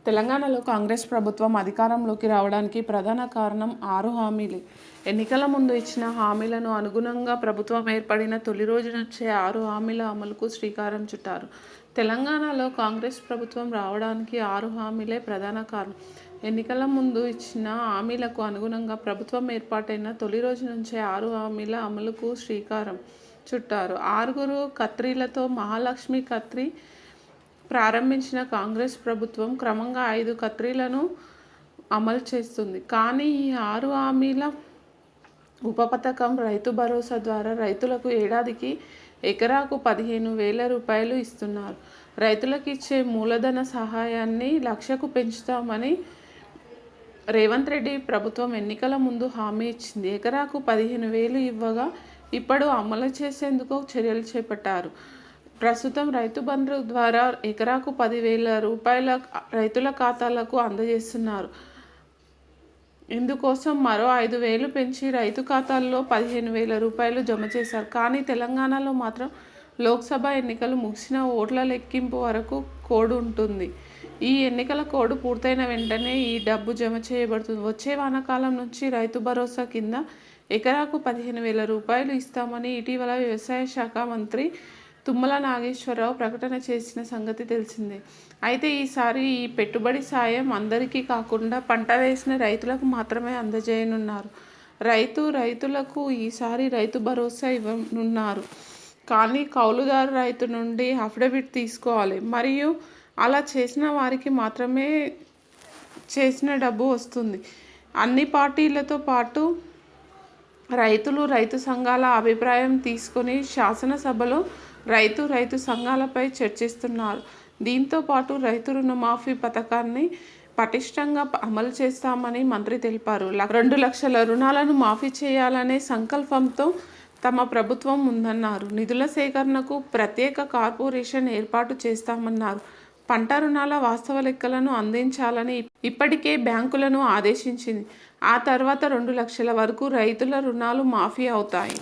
తెలంగాణలో కాంగ్రెస్ ప్రభుత్వం అధికారంలోకి రావడానికి ప్రధాన కారణం 6 హామీలే. ఎన్నికల ముందు ఇచ్చిన హామీలను అనుగుణంగా ప్రభుత్వం ఏర్పడిన తొలి రోజు నుంచే 6 హామీల అమలుకు శ్రీకారం చుట్టారు. తెలంగాణలో కాంగ్రెస్ ప్రభుత్వం రావడానికి 6 హామీలే ప్రధాన కారణం. ఎన్నికల ముందు ఇచ్చిన హామీలకు అనుగుణంగా ప్రభుత్వం ఏర్పాటైన తొలి రోజు నుంచే 6 హామీల అమలుకు శ్రీకారం చుట్టారు. 6 ఖత్రీలతో మహాలక్ష్మి ఖత్రీ ప్రారంభించిన కాంగ్రెస్ ప్రభుత్వం క్రమంగా 5 ఖత్రీలను అమలు చేస్తుంది. కానీ ఈ 6 హామీల ఉప పథకం రైతు భరోసా ద్వారా రైతులకు ఏడాదికి ఎకరాకు 15,000 రూపాయలు ఇస్తున్నారు. రైతులకు ఇచ్చే మూలధన సహాయాన్ని 1,00,000కు పెంచుతామని రేవంత్ రెడ్డి ప్రభుత్వం ఎన్నికల ముందు హామీ ఇచ్చింది. ఎకరాకు 15,000 ఇవ్వగా ఇప్పుడు అమలు చేసేందుకు చర్యలు చేపట్టారు. ప్రస్తుతం రైతు బంధు ద్వారా ఎకరాకు 10,000 రూపాయల రైతుల ఖాతాలకు అందజేస్తున్నారు. ఇందుకోసం మరో 5,000 పెంచి రైతు ఖాతాల్లో 15,000 రూపాయలు జమ చేశారు. కానీ తెలంగాణలో మాత్రం లోక్సభ ఎన్నికలు ముగిసిన ఓట్ల లెక్కింపు వరకు కోడ్ ఉంటుంది. ఈ ఎన్నికల కోడ్ పూర్తయిన వెంటనే ఈ డబ్బు జమ చేయబడుతుంది. వచ్చే వానాకాలం నుంచి రైతు భరోసా కింద ఎకరాకు 15,000 రూపాయలు ఇస్తామని ఇటీవల వ్యవసాయ శాఖ మంత్రి తుమ్మల నాగేశ్వరరావు ప్రకటన చేసిన సంగతి తెలిసిందే. అయితే ఈసారి ఈ పెట్టుబడి సాయం అందరికీ కాకుండా పంట వేసిన రైతులకు మాత్రమే అందజేయనున్నారు. రైతులకు ఈసారి రైతు భరోసా ఇవ్వనున్నారు. కానీ కౌలుదారు రైతు నుండి అఫిడవిట్ తీసుకోవాలి. మరియు అలా చేసిన వారికి మాత్రమే చేసిన డబ్బు వస్తుంది. అన్ని పార్టీలతో పాటు రైతు సంఘాల అభిప్రాయం తీసుకొని శాసనసభలో రైతు సంఘాలపై చర్చిస్తున్నారు. దీంతో పాటు రైతు రుణమాఫీ పథకాన్ని పటిష్టంగా అమలు చేస్తామని మంత్రి తెలిపారు. 2 లక్షల రుణాలను మాఫీ చేయాలనే సంకల్పంతో తమ ప్రభుత్వం ఉందన్నారు. నిధుల సేకరణకు ప్రత్యేక కార్పొరేషన్ ఏర్పాటు చేస్తామన్నారు. పంట రుణాల వాస్తవ లెక్కలను అందించాలని ఇప్పటికే బ్యాంకులను ఆదేశించింది. ఆ తర్వాత 2 లక్షల వరకు రైతుల రుణాలు మాఫీ అవుతాయి.